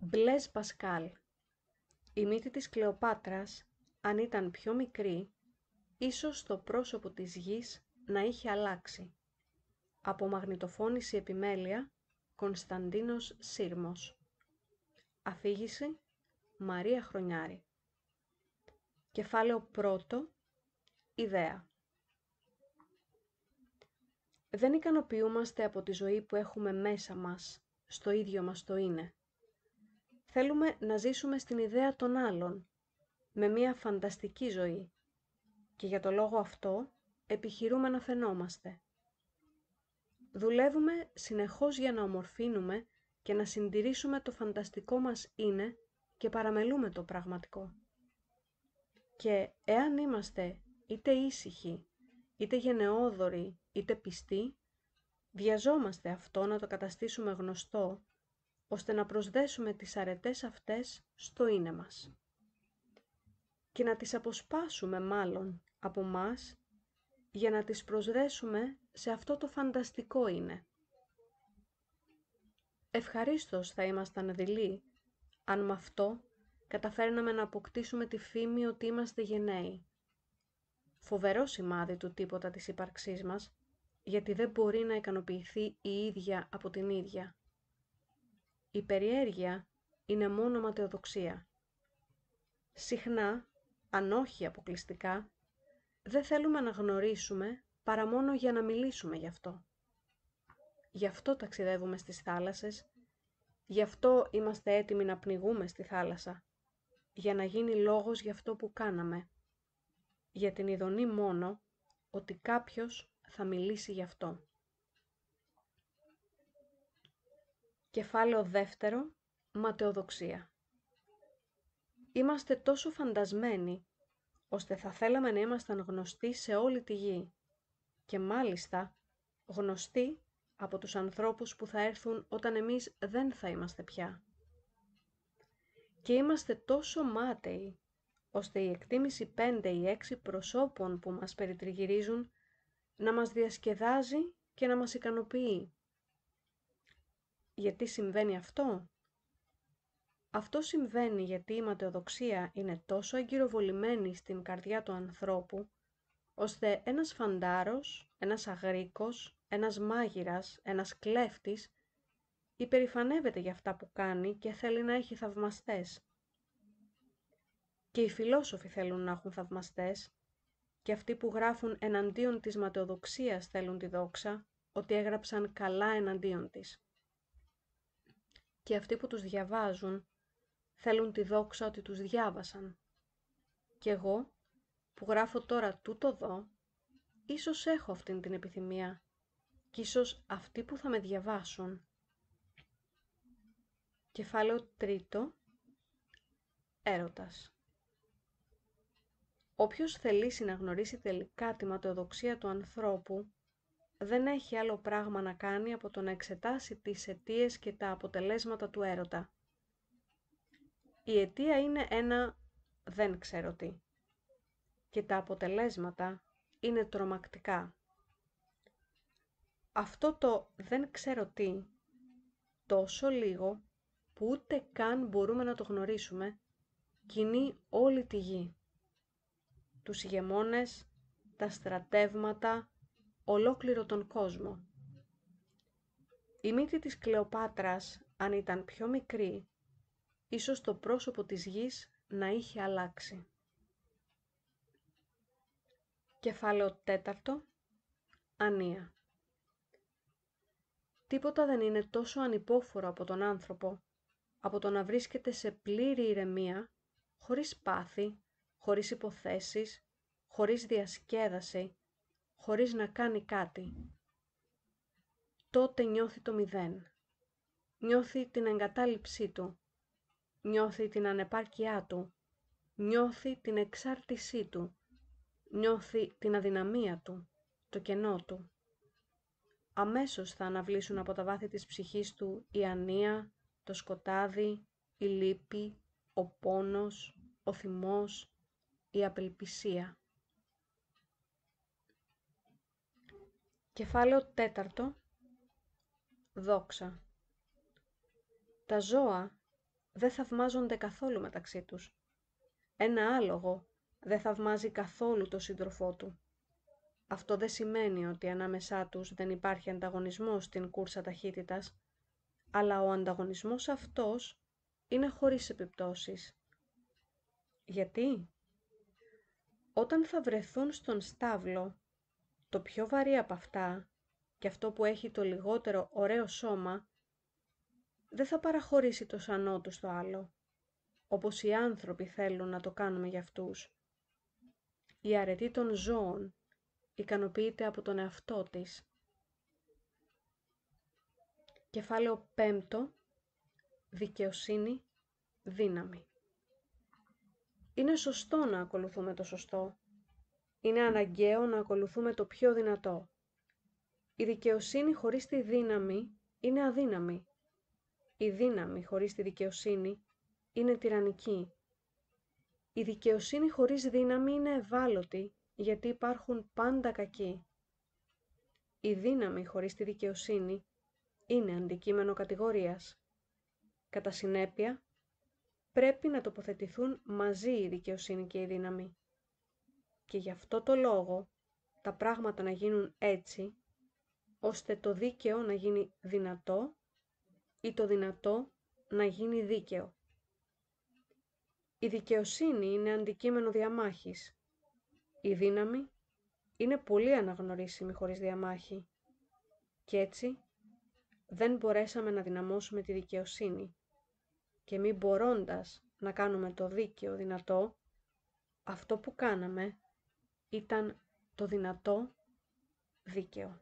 Μπλέζ Πασκάλ. Η μύτη της Κλεοπάτρας, αν ήταν πιο μικρή, ίσως το πρόσωπο της γης να είχε αλλάξει. Από μαγνητοφώνηση επιμέλεια, Κωνσταντίνος Σύρμος. Αφήγηση, Μαρία Χρονιάρη. Κεφάλαιο πρώτο, ιδέα. Δεν ικανοποιούμαστε από τη ζωή που έχουμε μέσα μας, στο ίδιο μας το είναι. Θέλουμε να ζήσουμε στην ιδέα των άλλων, με μια φανταστική ζωή, και για το λόγο αυτό επιχειρούμε να φαινόμαστε. Δουλεύουμε συνεχώς για να ομορφύνουμε και να συντηρήσουμε το φανταστικό μας είναι και παραμελούμε το πραγματικό. Και εάν είμαστε είτε ήσυχοι, είτε γενναιόδοροι, είτε πιστοί, βιαζόμαστε αυτό να το καταστήσουμε γνωστό, ώστε να προσδέσουμε τις αρετές αυτές στο είναι μας. Και να τις αποσπάσουμε μάλλον από μας, για να τις προσδέσουμε σε αυτό το φανταστικό είναι. Ευχαρίστως θα ήμασταν δειλοί, αν με αυτό καταφέρναμε να αποκτήσουμε τη φήμη ότι είμαστε γενναίοι. Φοβερό σημάδι του τίποτα της ύπαρξής μας, γιατί δεν μπορεί να ικανοποιηθεί η ίδια από την ίδια. Η περιέργεια είναι μόνο ματαιοδοξία. Συχνά, αν όχι αποκλειστικά, δεν θέλουμε να γνωρίσουμε παρά μόνο για να μιλήσουμε γι' αυτό. Γι' αυτό ταξιδεύουμε στις θάλασσες, γι' αυτό είμαστε έτοιμοι να πνιγούμε στη θάλασσα, για να γίνει λόγος για αυτό που κάναμε, για την ειδονή μόνο ότι κάποιος θα μιλήσει γι' αυτό. Κεφάλαιο δεύτερο, ματαιοδοξία. Είμαστε τόσο φαντασμένοι, ώστε θα θέλαμε να ήμασταν γνωστοί σε όλη τη γη, και μάλιστα γνωστοί από τους ανθρώπους που θα έρθουν όταν εμείς δεν θα είμαστε πια. Και είμαστε τόσο μάταιοι, ώστε η εκτίμηση 5 ή 6 προσώπων που μας περιτριγυρίζουν να μας διασκεδάζει και να μας ικανοποιεί. Γιατί συμβαίνει αυτό? Αυτό συμβαίνει γιατί η ματαιοδοξία είναι τόσο αγκυροβολημένη στην καρδιά του ανθρώπου, ώστε ένας φαντάρος, ένας αγρίκος, ένας μάγειρας, ένας κλέφτης υπερηφανεύεται για αυτά που κάνει και θέλει να έχει θαυμαστές. Και οι φιλόσοφοι θέλουν να έχουν θαυμαστές, και αυτοί που γράφουν εναντίον της ματαιοδοξίας θέλουν τη δόξα, ότι έγραψαν καλά εναντίον της. Και αυτοί που τους διαβάζουν θέλουν τη δόξα ότι τους διάβασαν. Και εγώ, που γράφω τώρα τούτο εδώ, ίσως έχω αυτήν την επιθυμία, κι ίσως αυτοί που θα με διαβάσουν. Κεφάλαιο τρίτο, έρωτας. Όποιος θελήσει να γνωρίσει τελικά τη ματαιοδοξία του ανθρώπου, δεν έχει άλλο πράγμα να κάνει από το να εξετάσει τις αιτίες και τα αποτελέσματα του έρωτα. Η αιτία είναι ένα «δεν ξέρω τι» και τα αποτελέσματα είναι τρομακτικά. Αυτό το «δεν ξέρω τι», τόσο λίγο που ούτε καν μπορούμε να το γνωρίσουμε, κινεί όλη τη γη. Τους ηγεμόνες, τα στρατεύματα, ολόκληρο τον κόσμο. Η μύτη της Κλεοπάτρας, αν ήταν πιο μικρή, ίσως το πρόσωπο της γης να είχε αλλάξει. Κεφάλαιο τέταρτο, ανία. Τίποτα δεν είναι τόσο ανυπόφορο από τον άνθρωπο, από το να βρίσκεται σε πλήρη ηρεμία, χωρίς πάθη, χωρίς υποθέσεις, χωρίς διασκέδαση, χωρίς να κάνει κάτι. Τότε νιώθει το μηδέν. Νιώθει την εγκατάλειψή του. Νιώθει την ανεπάρκειά του. Νιώθει την εξάρτησή του. Νιώθει την αδυναμία του, το κενό του. Αμέσως θα αναβλήσουν από τα βάθη της ψυχής του η ανία, το σκοτάδι, η λύπη, ο πόνος, ο θυμός, η απελπισία. Κεφάλαιο τέταρτο, δόξα. Τα ζώα δεν θαυμάζονται καθόλου μεταξύ τους. Ένα άλογο δεν θαυμάζει καθόλου τον σύντροφό του. Αυτό δεν σημαίνει ότι ανάμεσά τους δεν υπάρχει ανταγωνισμός στην κούρσα ταχύτητας, αλλά ο ανταγωνισμός αυτός είναι χωρίς επιπτώσεις. Γιατί? Όταν θα βρεθούν στον στάβλο, το πιο βαρύ από αυτά και αυτό που έχει το λιγότερο ωραίο σώμα, δεν θα παραχωρήσει το σανό του στο άλλο, όπως οι άνθρωποι θέλουν να το κάνουμε για αυτούς. Η αρετή των ζώων ικανοποιείται από τον εαυτό της. Κεφάλαιο 5. Δικαιοσύνη, δύναμη. Είναι σωστό να ακολουθούμε το σωστό. Είναι αναγκαίο να ακολουθούμε το πιο δυνατό. Η δικαιοσύνη χωρίς τη δύναμη είναι αδύναμη. Η δύναμη χωρίς τη δικαιοσύνη είναι τυραννική. Η δικαιοσύνη χωρίς δύναμη είναι ευάλωτη, γιατί υπάρχουν πάντα κακοί. Η δύναμη χωρίς τη δικαιοσύνη είναι αντικείμενο κατηγορίας. Κατά συνέπεια, πρέπει να τοποθετηθούν μαζί η δικαιοσύνη και η δύναμη. Και γι' αυτό το λόγο, τα πράγματα να γίνουν έτσι, ώστε το δίκαιο να γίνει δυνατό ή το δυνατό να γίνει δίκαιο. Η δικαιοσύνη είναι αντικείμενο διαμάχης. Η δύναμη είναι πολύ αναγνωρίσιμη χωρίς διαμάχη. Κι έτσι, δεν μπορέσαμε να δυναμώσουμε τη δικαιοσύνη και μη μπορώντας να κάνουμε το δίκαιο δυνατό, αυτό που κάναμε ήταν το δυνατό δίκαιο.